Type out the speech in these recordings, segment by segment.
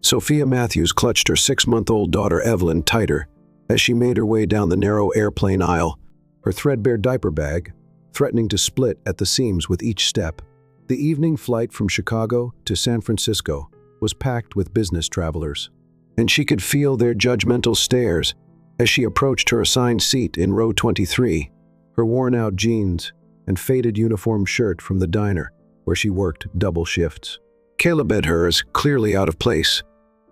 Sophia Matthews clutched her 6-month-old daughter Evelyn tighter as she made her way down the narrow airplane aisle, her threadbare diaper bag threatening to split at the seams with each step. The evening flight from Chicago to San Francisco was packed with business travelers, and she could feel their judgmental stares as she approached her assigned seat in row 23, her worn-out jeans and faded uniform shirt from the diner where she worked double shifts. Caleb had hers clearly out of place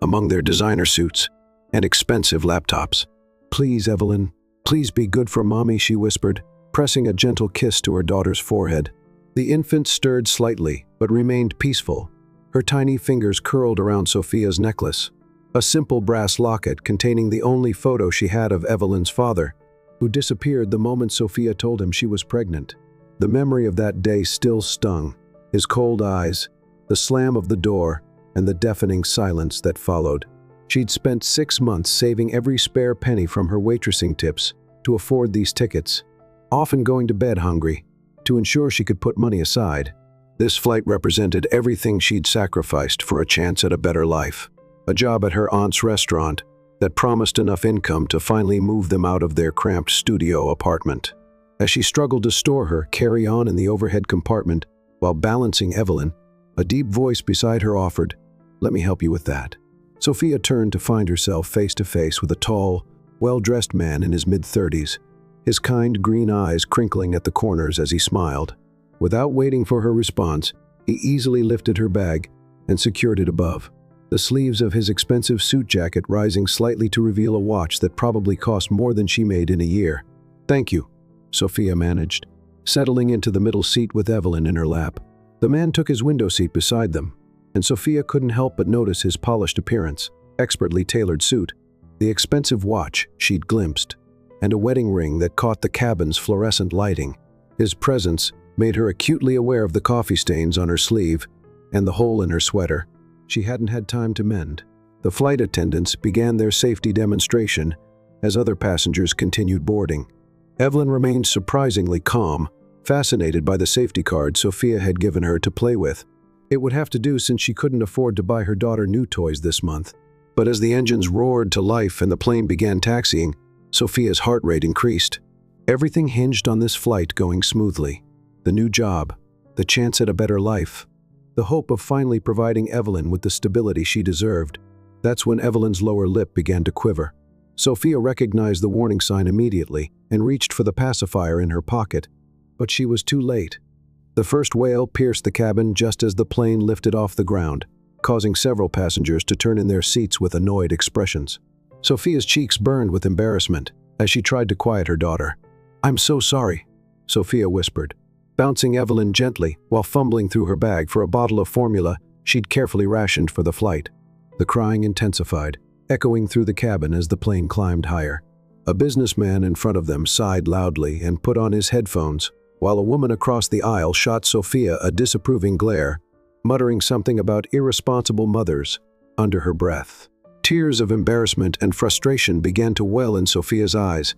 among their designer suits and expensive laptops. "Please, Evelyn, please be good for Mommy," she whispered, pressing a gentle kiss to her daughter's forehead. The infant stirred slightly, but remained peaceful. Her tiny fingers curled around Sophia's necklace, a simple brass locket containing the only photo she had of Evelyn's father, who disappeared the moment Sophia told him she was pregnant. The memory of that day still stung, his cold eyes, the slam of the door, and the deafening silence that followed. She'd spent 6 months saving every spare penny from her waitressing tips to afford these tickets, often going to bed hungry, to ensure she could put money aside. This flight represented everything she'd sacrificed for a chance at a better life. A job at her aunt's restaurant that promised enough income to finally move them out of their cramped studio apartment. As she struggled to store her carry-on in the overhead compartment while balancing Evelyn, a deep voice beside her offered, "Let me help you with that." Sophia turned to find herself face to face with a tall, well-dressed man in his mid-30s, his kind green eyes crinkling at the corners as he smiled. Without waiting for her response, he easily lifted her bag and secured it above, the sleeves of his expensive suit jacket rising slightly to reveal a watch that probably cost more than she made in a year. "Thank you," Sophia managed, settling into the middle seat with Evelyn in her lap. The man took his window seat beside them, and Sophia couldn't help but notice his polished appearance, expertly tailored suit, the expensive watch she'd glimpsed, and a wedding ring that caught the cabin's fluorescent lighting. His presence made her acutely aware of the coffee stains on her sleeve and the hole in her sweater she hadn't had time to mend. The flight attendants began their safety demonstration as other passengers continued boarding. Evelyn remained surprisingly calm, fascinated by the safety card Sophia had given her to play with. It would have to do since she couldn't afford to buy her daughter new toys this month. But as the engines roared to life and the plane began taxiing, Sophia's heart rate increased. Everything hinged on this flight going smoothly. The new job, the chance at a better life, the hope of finally providing Evelyn with the stability she deserved. That's when Evelyn's lower lip began to quiver. Sophia recognized the warning sign immediately and reached for the pacifier in her pocket, but she was too late. The first wail pierced the cabin just as the plane lifted off the ground, causing several passengers to turn in their seats with annoyed expressions. Sophia's cheeks burned with embarrassment as she tried to quiet her daughter. "I'm so sorry," Sophia whispered, bouncing Evelyn gently while fumbling through her bag for a bottle of formula she'd carefully rationed for the flight. The crying intensified, echoing through the cabin as the plane climbed higher. A businessman in front of them sighed loudly and put on his headphones, while a woman across the aisle shot Sophia a disapproving glare, muttering something about irresponsible mothers under her breath. Tears of embarrassment and frustration began to well in Sophia's eyes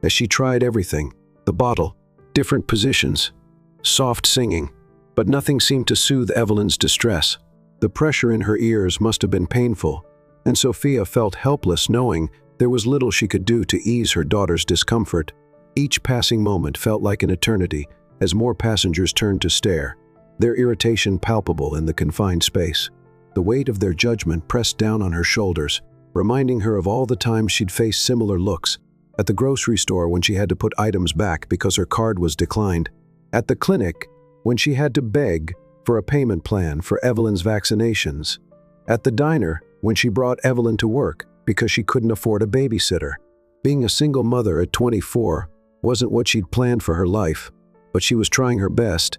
as she tried everything: the bottle, different positions, soft singing, but nothing seemed to soothe Evelyn's distress. The pressure in her ears must have been painful, and Sophia felt helpless knowing there was little she could do to ease her daughter's discomfort. Each passing moment felt like an eternity as more passengers turned to stare, their irritation palpable in the confined space. The weight of their judgment pressed down on her shoulders, reminding her of all the times she'd faced similar looks: at the grocery store when she had to put items back because her card was declined, at the clinic when she had to beg for a payment plan for Evelyn's vaccinations, at the diner when she brought Evelyn to work because she couldn't afford a babysitter. Being a single mother at 24 wasn't what she'd planned for her life, but she was trying her best,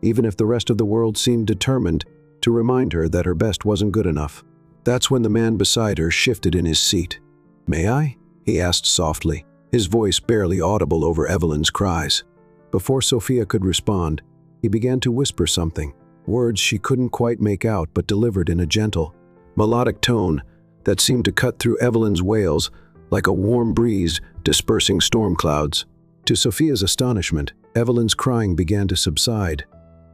even if the rest of the world seemed determined to remind her that her best wasn't good enough. That's when the man beside her shifted in his seat. "May I?" he asked softly, his voice barely audible over Evelyn's cries. Before Sophia could respond, he began to whisper something, words she couldn't quite make out but delivered in a gentle, melodic tone that seemed to cut through Evelyn's wails like a warm breeze dispersing storm clouds. To Sophia's astonishment, Evelyn's crying began to subside.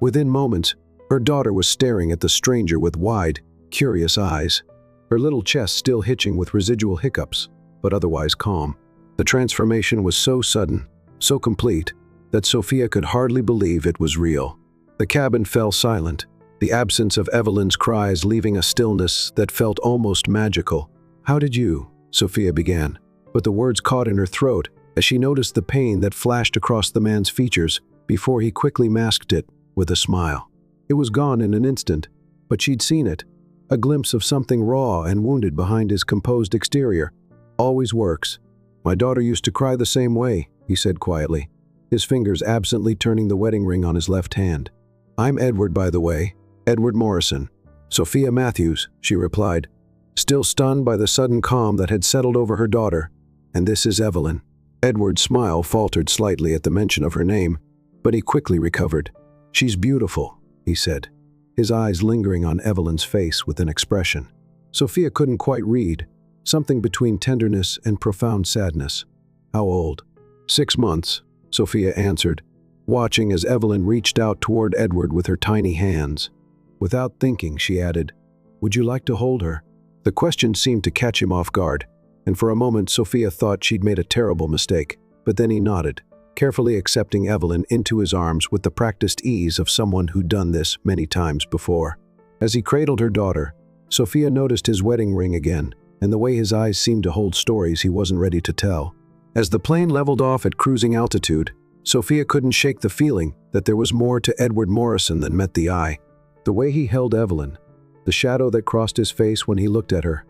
Within moments, her daughter was staring at the stranger with wide, curious eyes. her little chest still hitching with residual hiccups, but otherwise calm. The transformation was so sudden, so complete, that Sophia could hardly believe it was real. The cabin fell silent, the absence of Evelyn's cries leaving a stillness that felt almost magical. "How did you?" Sophia began, but the words caught in her throat as she noticed the pain that flashed across the man's features before he quickly masked it with a smile. It was gone in an instant, but she'd seen it, a glimpse of something raw and wounded behind his composed exterior. "Always works. My daughter used to cry the same way," he said quietly, his fingers absently turning the wedding ring on his left hand. "I'm Edward, by the way, Edward Morrison." "Sophia Matthews," she replied, still stunned by the sudden calm that had settled over her daughter. "And this is Evelyn." Edward's smile faltered slightly at the mention of her name, but he quickly recovered. "She's beautiful," he said, his eyes lingering on Evelyn's face with an expression Sophia couldn't quite read, something between tenderness and profound sadness. "How old?" 6 months, Sophia answered, watching as Evelyn reached out toward Edward with her tiny hands. Without thinking, she added, "Would you like to hold her?" The question seemed to catch him off guard, and for a moment Sophia thought she'd made a terrible mistake, but then he nodded, carefully accepting Evelyn into his arms with the practiced ease of someone who'd done this many times before. As he cradled her daughter, Sophia noticed his wedding ring again, and the way his eyes seemed to hold stories he wasn't ready to tell. As the plane leveled off at cruising altitude, Sophia couldn't shake the feeling that there was more to Edward Morrison than met the eye. The way he held Evelyn, the shadow that crossed his face when he looked at her,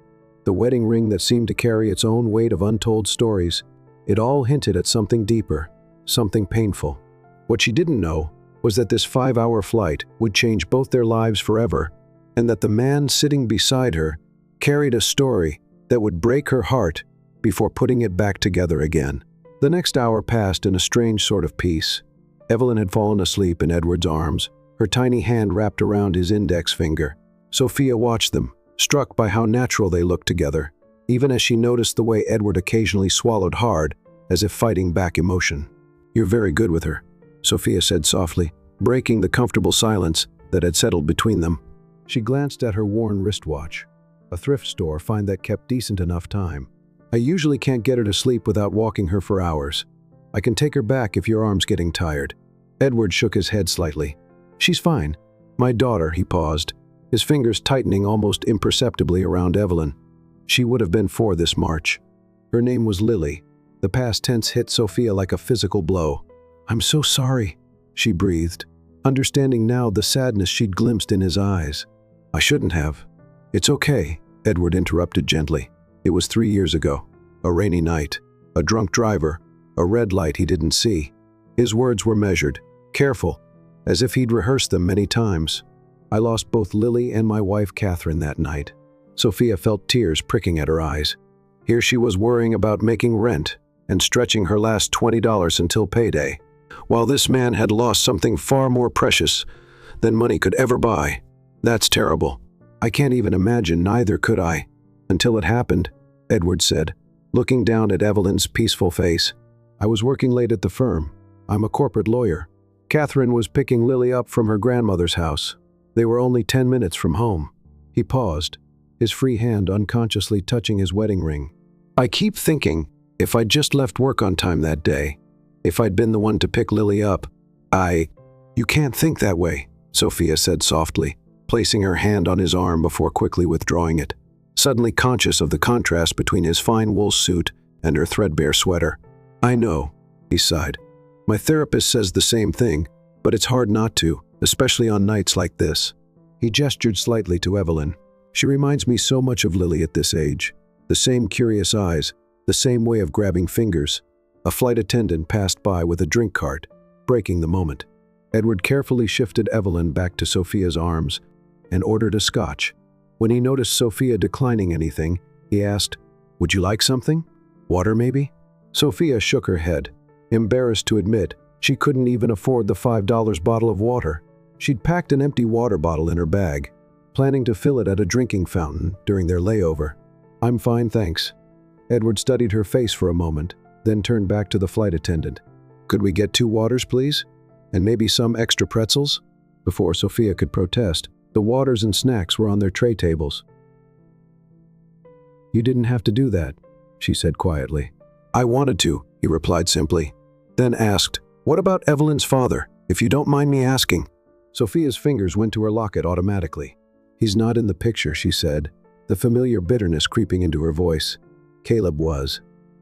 the wedding ring that seemed to carry its own weight of untold stories, it all hinted at something deeper, something painful. What she didn't know was that this 5-hour flight would change both their lives forever, and that the man sitting beside her carried a story that would break her heart before putting it back together again. The next hour passed in a strange sort of peace. Evelyn had fallen asleep in Edward's arms, her tiny hand wrapped around his index finger. Sophia watched them, struck by how natural they looked together, even as she noticed the way Edward occasionally swallowed hard, as if fighting back emotion. "You're very good with her," Sophia said softly, breaking the comfortable silence that had settled between them. She glanced at her worn wristwatch, a thrift store find that kept decent enough time. "I usually can't get her to sleep without walking her for hours. I can take her back if your arm's getting tired." Edward shook his head slightly. "She's fine. My daughter," he paused, his fingers tightening almost imperceptibly around Evelyn. She would have been 4 this March. Her name was Lily. The past tense hit Sophia like a physical blow. "I'm so sorry," she breathed, understanding now the sadness she'd glimpsed in his eyes. "I shouldn't have." "It's okay," Edward interrupted gently. "It was 3 years ago. A rainy night. A drunk driver. A red light he didn't see." His words were measured, careful, as if he'd rehearsed them many times. "I lost both Lily and my wife Catherine that night." Sophia felt tears pricking at her eyes. Here she was worrying about making rent and stretching her last $20 until payday, while this man had lost something far more precious than money could ever buy. "That's terrible. I can't even imagine, neither could I." "Until it happened," Edward said, looking down at Evelyn's peaceful face. "I was working late at the firm. I'm a corporate lawyer. Catherine was picking Lily up from her grandmother's house. They were only 10 minutes from home." He paused, his free hand unconsciously touching his wedding ring. "I keep thinking, if I'd just left work on time that day, if I'd been the one to pick Lily up, You can't think that way," Sophia said softly, placing her hand on his arm before quickly withdrawing it, suddenly conscious of the contrast between his fine wool suit and her threadbare sweater. "I know," he sighed. "My therapist says the same thing, but it's hard not to, especially on nights like this." He gestured slightly to Evelyn. "She reminds me so much of Lily at this age. The same curious eyes, the same way of grabbing fingers." A flight attendant passed by with a drink cart, breaking the moment. Edward carefully shifted Evelyn back to Sophia's arms and ordered a scotch. When he noticed Sophia declining anything, he asked, "Would you like something? Water, maybe?" Sophia shook her head, embarrassed to admit she couldn't even afford the $5 bottle of water. She'd packed an empty water bottle in her bag, planning to fill it at a drinking fountain during their layover. "I'm fine, thanks." Edward studied her face for a moment, then turned back to the flight attendant. "Could we get 2 waters, please? And maybe some extra pretzels?" Before Sophia could protest, the waters and snacks were on their tray tables. "You didn't have to do that," she said quietly. "I wanted to," he replied simply. Then asked, "What about Evelyn's father, if you don't mind me asking?" Sophia's fingers went to her locket automatically. "He's not in the picture," she said, the familiar bitterness creeping into her voice. "Caleb was.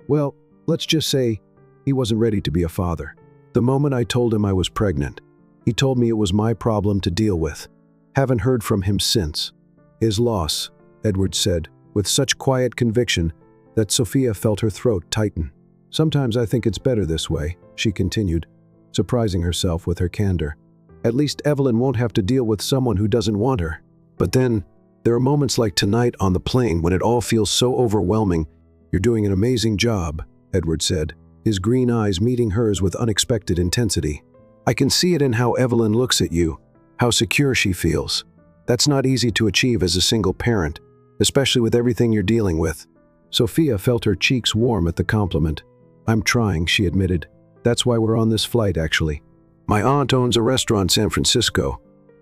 Well, let's just say he wasn't ready to be a father. The moment I told him I was pregnant, he told me it was my problem to deal with. Haven't heard from him since." "His loss," Edward said, with such quiet conviction that Sophia felt her throat tighten. "Sometimes I think it's better this way," she continued, surprising herself with her candor. "At least Evelyn won't have to deal with someone who doesn't want her. But then, there are moments like tonight on the plane when it all feels so overwhelming." "You're doing an amazing job," Edward said, his green eyes meeting hers with unexpected intensity. "I can see it in how Evelyn looks at you, how secure she feels. That's not easy to achieve as a single parent, especially with everything you're dealing with." Sophia felt her cheeks warm at the compliment. "I'm trying," she admitted. "That's why we're on this flight, actually. My aunt owns a restaurant in San Francisco,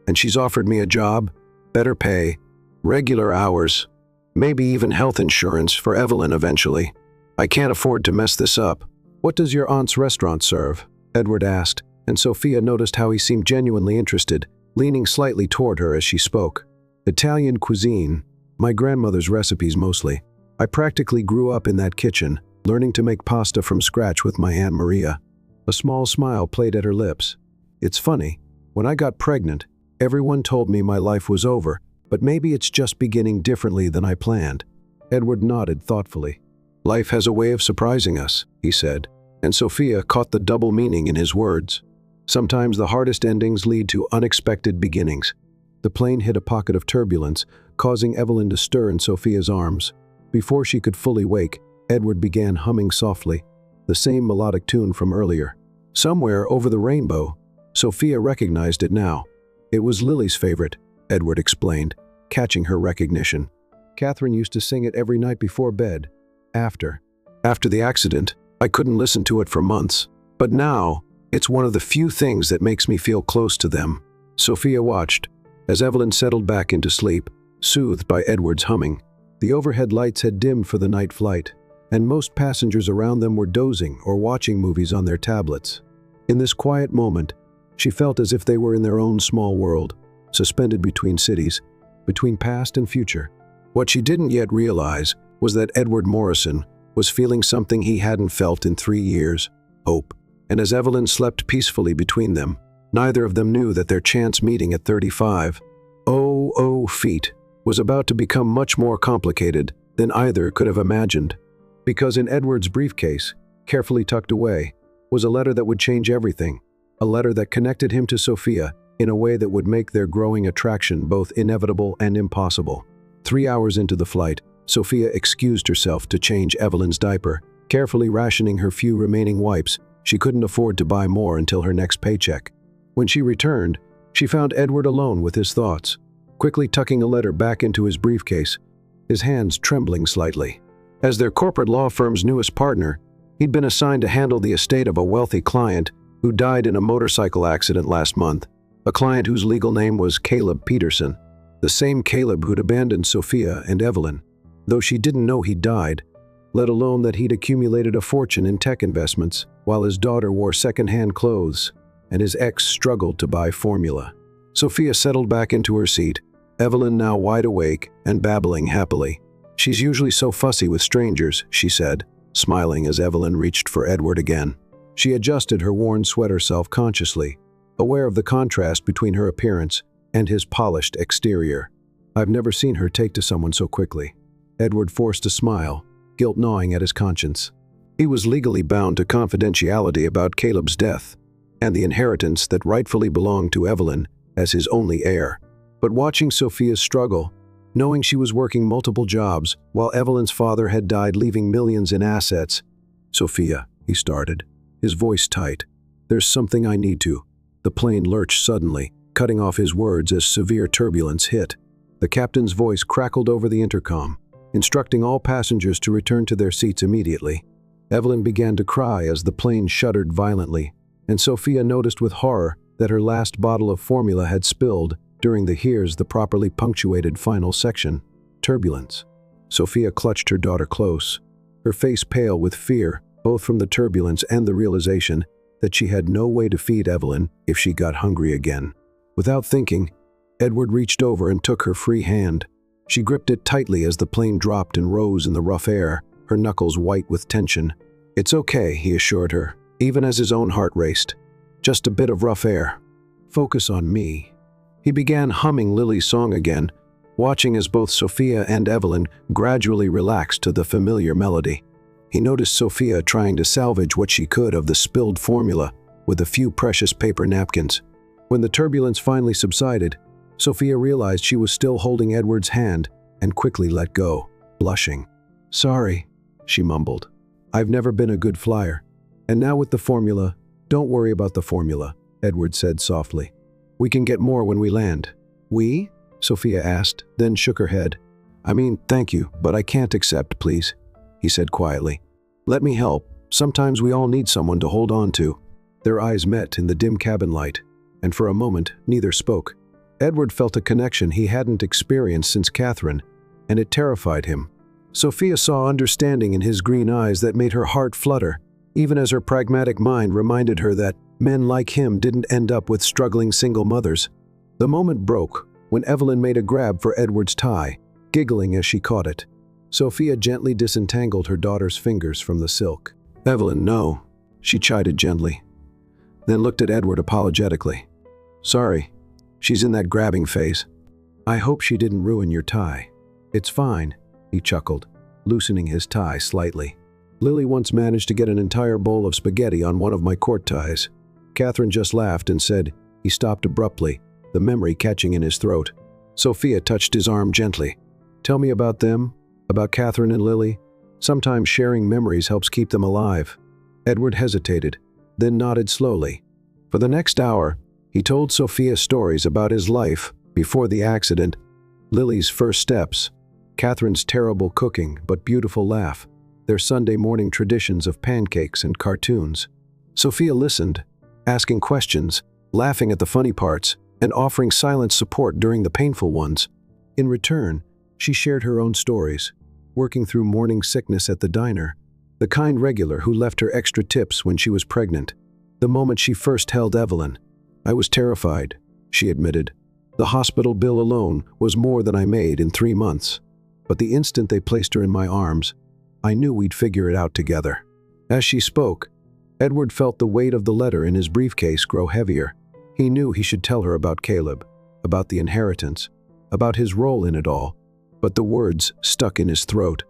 and she's offered me a job, better pay, regular hours, maybe even health insurance for Evelyn eventually. I can't afford to mess this up." "What does your aunt's restaurant serve?" Edward asked, and Sophia noticed how he seemed genuinely interested, leaning slightly toward her as she spoke. "Italian cuisine. My grandmother's recipes mostly. I practically grew up in that kitchen, learning to make pasta from scratch with my Aunt Maria." A small smile played at her lips. "It's funny, when I got pregnant, everyone told me my life was over, but maybe it's just beginning differently than I planned." Edward nodded thoughtfully. "Life has a way of surprising us," he said, and Sophia caught the double meaning in his words. Sometimes the hardest endings lead to unexpected beginnings. The plane hit a pocket of turbulence, causing Evelyn to stir in Sophia's arms. Before she could fully wake, Edward began humming softly, the same melodic tune from earlier. Somewhere over the rainbow, Sophia recognized it now. It was Lily's favorite, Edward explained, catching her recognition. "Catherine used to sing it every night before bed. After the accident, I couldn't listen to it for months. But now, it's one of the few things that makes me feel close to them." Sophia watched as Evelyn settled back into sleep, soothed by Edward's humming. The overhead lights had dimmed for the night flight, and most passengers around them were dozing or watching movies on their tablets. In this quiet moment, she felt as if they were in their own small world, suspended between cities, between past and future. What she didn't yet realize was that Edward Morrison was feeling something he hadn't felt in 3 years, hope. And as Evelyn slept peacefully between them, neither of them knew that their chance meeting at 35 feet was about to become much more complicated than either could have imagined. Because in Edward's briefcase, carefully tucked away, was a letter that would change everything, a letter that connected him to Sophia in a way that would make their growing attraction both inevitable and impossible. 3 hours into the flight, Sophia excused herself to change Evelyn's diaper, carefully rationing her few remaining wipes. She couldn't afford to buy more until her next paycheck. When she returned, she found Edward alone with his thoughts, quickly tucking a letter back into his briefcase, his hands trembling slightly. As their corporate law firm's newest partner, he'd been assigned to handle the estate of a wealthy client who died in a motorcycle accident last month, a client whose legal name was Caleb Peterson, the same Caleb who'd abandoned Sophia and Evelyn, though she didn't know he'd died, let alone that he'd accumulated a fortune in tech investments while his daughter wore second-hand clothes and his ex struggled to buy formula. Sophia settled back into her seat, Evelyn now wide awake and babbling happily. "She's usually so fussy with strangers," she said, smiling as Evelyn reached for Edward again. She adjusted her worn sweater self-consciously, aware of the contrast between her appearance and his polished exterior. "I've never seen her take to someone so quickly." Edward forced a smile, guilt gnawing at his conscience. He was legally bound to confidentiality about Caleb's death and the inheritance that rightfully belonged to Evelyn as his only heir. But watching Sophia's struggle, knowing she was working multiple jobs while Evelyn's father had died leaving millions in assets. "Sophia," he started, his voice tight, "there's something I need to." The plane lurched suddenly, cutting off his words as severe turbulence hit. The captain's voice crackled over the intercom, instructing all passengers to return to their seats immediately. Evelyn began to cry as the plane shuddered violently, and Sophia noticed with horror that her last bottle of formula had spilled during the "Here's the properly punctuated final section." Turbulence. Sophia clutched her daughter close, her face pale with fear, both from the turbulence and the realization that she had no way to feed Evelyn if she got hungry again. Without thinking, Edward reached over and took her free hand. She gripped it tightly as the plane dropped and rose in the rough air, her knuckles white with tension. "It's okay," he assured her, even as his own heart raced. "Just a bit of rough air. Focus on me." He began humming Lily's song again, watching as both Sophia and Evelyn gradually relaxed to the familiar melody. He noticed Sophia trying to salvage what she could of the spilled formula with a few precious paper napkins. When the turbulence finally subsided, Sophia realized she was still holding Edward's hand and quickly let go, blushing. "Sorry," she mumbled. "I've never been a good flyer. And now with the formula, don't worry about the formula," Edward said softly. "We can get more when we land." "We?" Sophia asked, then shook her head. "I mean, thank you, but I can't accept, please," he said quietly. "Let me help. Sometimes we all need someone to hold on to." Their eyes met in the dim cabin light, and for a moment, neither spoke. Edward felt a connection he hadn't experienced since Catherine, and it terrified him. Sophia saw understanding in his green eyes that made her heart flutter, even as her pragmatic mind reminded her that men like him didn't end up with struggling single mothers. The moment broke when Evelyn made a grab for Edward's tie, giggling as she caught it. Sophia gently disentangled her daughter's fingers from the silk. "Evelyn, no," she chided gently, then looked at Edward apologetically. "Sorry, she's in that grabbing phase. I hope she didn't ruin your tie." "It's fine," he chuckled, loosening his tie slightly. "Lily once managed to get an entire bowl of spaghetti on one of my court ties." Catherine just laughed and said. He stopped abruptly, the memory catching in his throat. Sophia touched his arm gently. "Tell me about them, about Catherine and Lily. Sometimes sharing memories helps keep them alive." Edward hesitated, then nodded slowly. For the next hour, he told Sophia stories about his life before the accident, Lily's first steps, Catherine's terrible cooking but beautiful laugh, their Sunday morning traditions of pancakes and cartoons. Sophia listened, asking questions, laughing at the funny parts, and offering silent support during the painful ones. In return, she shared her own stories, working through morning sickness at the diner, the kind regular who left her extra tips when she was pregnant, the moment she first held Evelyn. "I was terrified," she admitted. "The hospital bill alone was more than I made in 3 months. But the instant they placed her in my arms, I knew we'd figure it out together." As she spoke, Edward felt the weight of the letter in his briefcase grow heavier. He knew he should tell her about Caleb, about the inheritance, about his role in it all, but the words stuck in his throat.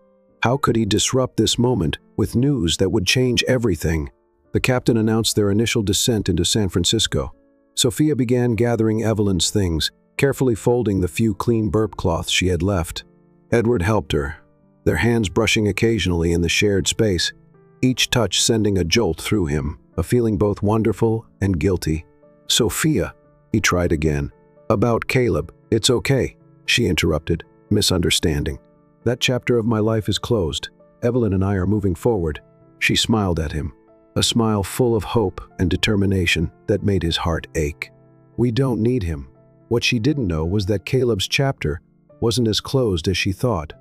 How could he disrupt this moment with news that would change everything? The captain announced their initial descent into San Francisco. Sophia began gathering Evelyn's things, carefully folding the few clean burp cloths she had left. Edward helped her, their hands brushing occasionally in the shared space, each touch sending a jolt through him, a feeling both wonderful and guilty. "Sophia," he tried again. "About Caleb, it's okay," she interrupted, misunderstanding. "That chapter of my life is closed. Evelyn and I are moving forward." She smiled at him, a smile full of hope and determination that made his heart ache. "We don't need him." What she didn't know was that Caleb's chapter wasn't as closed as she thought.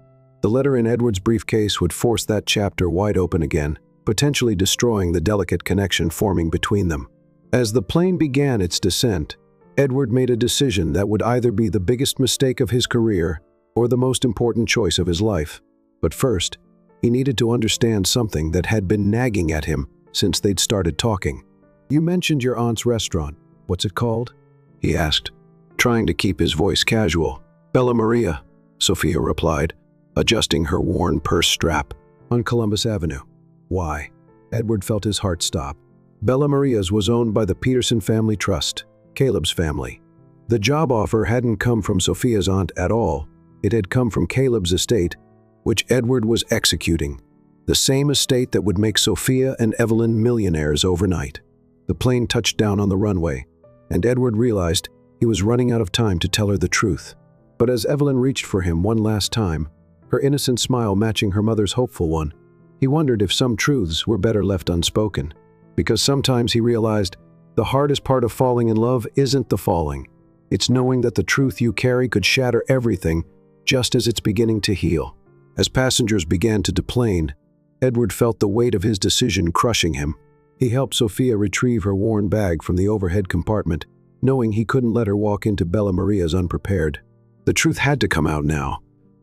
The letter in Edward's briefcase would force that chapter wide open again, potentially destroying the delicate connection forming between them. As the plane began its descent, Edward made a decision that would either be the biggest mistake of his career or the most important choice of his life. But first, he needed to understand something that had been nagging at him since they'd started talking. "You mentioned your aunt's restaurant. What's it called?" he asked, trying to keep his voice casual. "Bella Maria," Sophia replied, adjusting her worn purse strap. "On Columbus Avenue." "Why?" Edward felt his heart stop. Bella Maria's was owned by the Peterson Family Trust, Caleb's family. The job offer hadn't come from Sophia's aunt at all. It had come from Caleb's estate, which Edward was executing. The same estate that would make Sophia and Evelyn millionaires overnight. The plane touched down on the runway, and Edward realized he was running out of time to tell her the truth. But as Evelyn reached for him one last time, her innocent smile matching her mother's hopeful one, he wondered if some truths were better left unspoken. Because sometimes he realized the hardest part of falling in love isn't the falling. It's knowing that the truth you carry could shatter everything just as it's beginning to heal. As passengers began to deplane, Edward felt the weight of his decision crushing him. He helped Sophia retrieve her worn bag from the overhead compartment, knowing he couldn't let her walk into Bella Maria's unprepared. The truth had to come out now,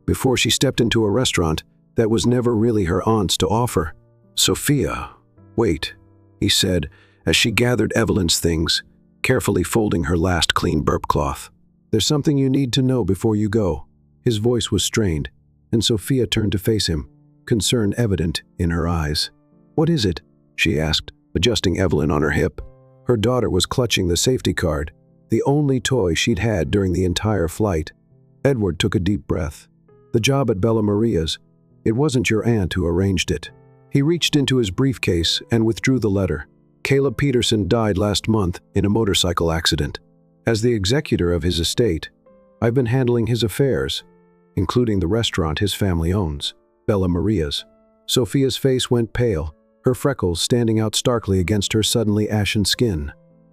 before she stepped into a restaurant that was never really her aunt's to offer. "Sophia, wait," he said as she gathered Evelyn's things, carefully folding her last clean burp cloth. "There's something you need to know before you go." His voice was strained, and Sophia turned to face him, concern evident in her eyes. "What is it?" she asked, adjusting Evelyn on her hip. Her daughter was clutching the safety card, the only toy she'd had during the entire flight. Edward took a deep breath. "The job at Bella Maria's, it wasn't your aunt who arranged it." He reached into his briefcase and withdrew the letter. "Caleb Peterson died last month in a motorcycle accident. As the executor of his estate, I've been handling his affairs, including the restaurant his family owns, Bella Maria's." Sophia's face went pale, her freckles standing out starkly against her suddenly ashen skin.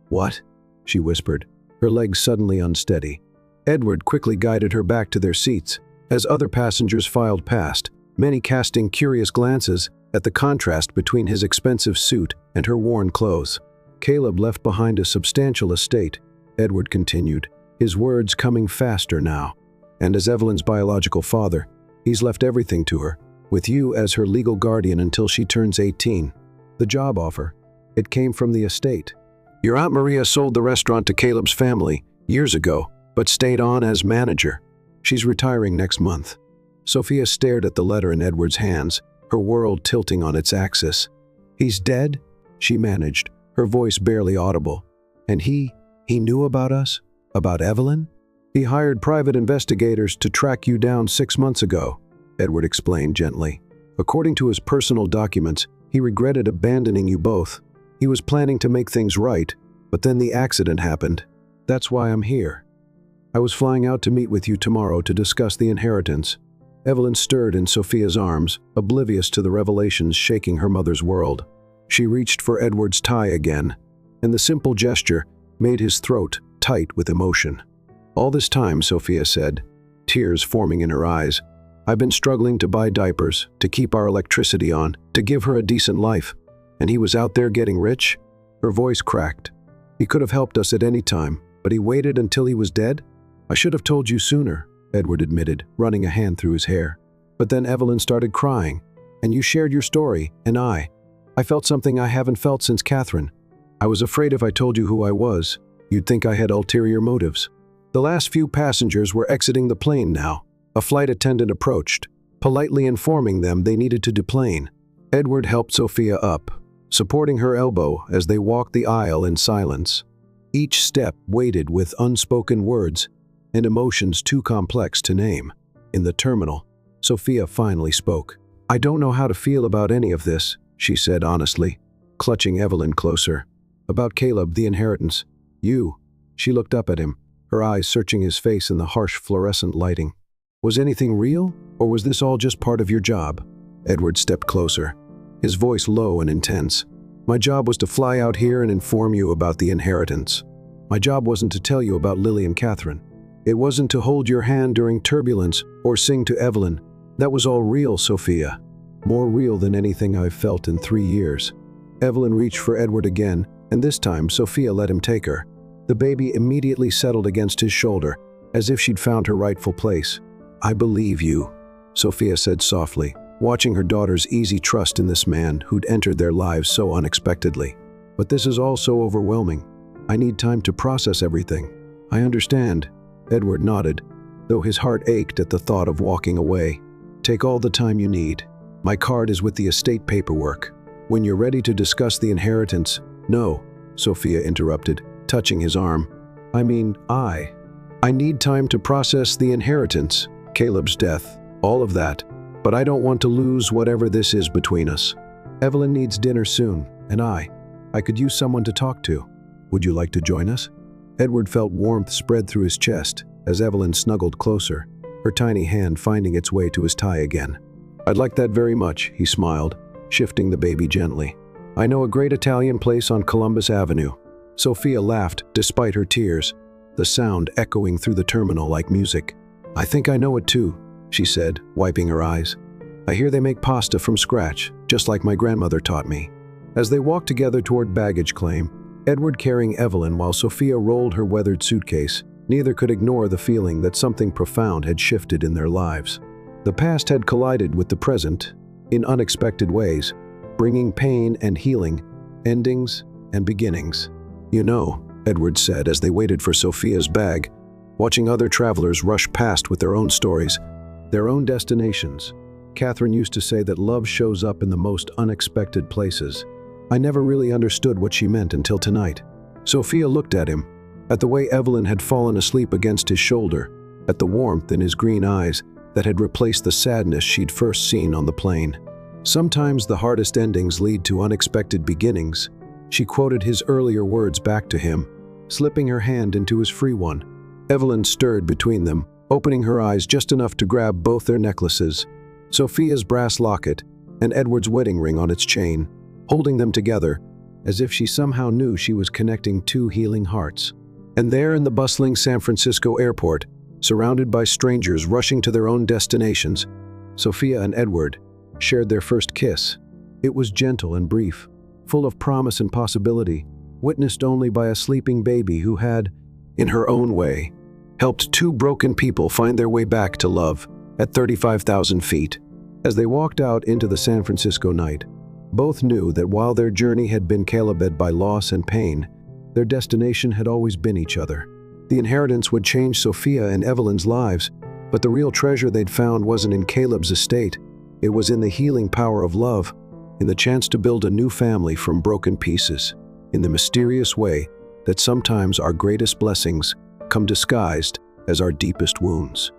"What?" she whispered, her legs suddenly unsteady. Edward quickly guided her back to their seats as other passengers filed past, many casting curious glances at the contrast between his expensive suit and her worn clothes. "Caleb left behind a substantial estate," Edward continued, his words coming faster now. "And as Evelyn's biological father, he's left everything to her, with you as her legal guardian until she turns 18. The job offer, it came from the estate. Your Aunt Maria sold the restaurant to Caleb's family years ago, but stayed on as manager. She's retiring next month." Sophia stared at the letter in Edward's hands, her world tilting on its axis. "He's dead?" she managed, her voice barely audible. "And he knew about us? About Evelyn?" "He hired private investigators to track you down 6 months ago," Edward explained gently. "According to his personal documents, he regretted abandoning you both. He was planning to make things right, but then the accident happened. That's why I'm here. I was flying out to meet with you tomorrow to discuss the inheritance." Evelyn stirred in Sophia's arms, oblivious to the revelations shaking her mother's world. She reached for Edward's tie again, and the simple gesture made his throat tight with emotion. "All this time," Sophia said, tears forming in her eyes, "I've been struggling to buy diapers, to keep our electricity on, to give her a decent life. And he was out there getting rich?" Her voice cracked. "He could have helped us at any time, but he waited until he was dead?" "I should have told you sooner," Edward admitted, running a hand through his hair. "But then Evelyn started crying, and you shared your story, and I felt something I haven't felt since Catherine. I was afraid if I told you who I was, you'd think I had ulterior motives." The last few passengers were exiting the plane now. A flight attendant approached, politely informing them they needed to deplane. Edward helped Sophia up, supporting her elbow as they walked the aisle in silence. Each step weighted with unspoken words and emotions too complex to name. In the terminal, Sophia finally spoke. "I don't know how to feel about any of this," she said honestly, clutching Evelyn closer. "About Caleb, the inheritance. You." She looked up at him, her eyes searching his face in the harsh fluorescent lighting. "Was anything real, or was this all just part of your job?" Edward stepped closer, his voice low and intense. "My job was to fly out here and inform you about the inheritance. My job wasn't to tell you about Lily and Catherine. It wasn't to hold your hand during turbulence or sing to Evelyn. That was all real, Sophia. More real than anything I've felt in 3 years." Evelyn reached for Edward again, and this time Sophia let him take her. The baby immediately settled against his shoulder, as if she'd found her rightful place. "I believe you," Sophia said softly, watching her daughter's easy trust in this man who'd entered their lives so unexpectedly. "But this is all so overwhelming. I need time to process everything." "I understand," Edward nodded, though his heart ached at the thought of walking away. "Take all the time you need. My card is with the estate paperwork. When you're ready to discuss the inheritance—" "No," Sophia interrupted, touching his arm. I need time to process the inheritance, Caleb's death, all of that. But I don't want to lose whatever this is between us. Evelyn needs dinner soon, and I could use someone to talk to. Would you like to join us?" Edward felt warmth spread through his chest as Evelyn snuggled closer, her tiny hand finding its way to his tie again. "I'd like that very much," he smiled, shifting the baby gently. "I know a great Italian place on Columbus Avenue." Sophia laughed despite her tears, the sound echoing through the terminal like music. "I think I know it too," she said, wiping her eyes. I hear they make pasta from scratch, just like my grandmother taught me." As they walked together toward baggage claim, Edward carrying Evelyn while Sophia rolled her weathered suitcase, neither could ignore the feeling that something profound had shifted in their lives. The past had collided with the present in unexpected ways, bringing pain and healing, endings and beginnings. "You know," Edward said as they waited for Sophia's bag, watching other travelers rush past with their own stories, their own destinations. "Catherine used to say that love shows up in the most unexpected places. I never really understood what she meant until tonight." Sophia looked at him, at the way Evelyn had fallen asleep against his shoulder, at the warmth in his green eyes that had replaced the sadness she'd first seen on the plane. "Sometimes the hardest endings lead to unexpected beginnings." She quoted his earlier words back to him, slipping her hand into his free one. Evelyn stirred between them, opening her eyes just enough to grab both their necklaces, Sophia's brass locket and Edward's wedding ring on its chain, holding them together as if she somehow knew she was connecting two healing hearts. And there in the bustling San Francisco airport, surrounded by strangers rushing to their own destinations, Sophia and Edward shared their first kiss. It was gentle and brief, full of promise and possibility, witnessed only by a sleeping baby who had, in her own way, helped two broken people find their way back to love at 35,000 feet. As they walked out into the San Francisco night, both knew that while their journey had been calebed by loss and pain, their destination had always been each other. The inheritance would change Sophia and Evelyn's lives, but the real treasure they'd found wasn't in Caleb's estate. It was in the healing power of love, in the chance to build a new family from broken pieces, in the mysterious way that sometimes our greatest blessings come disguised as our deepest wounds.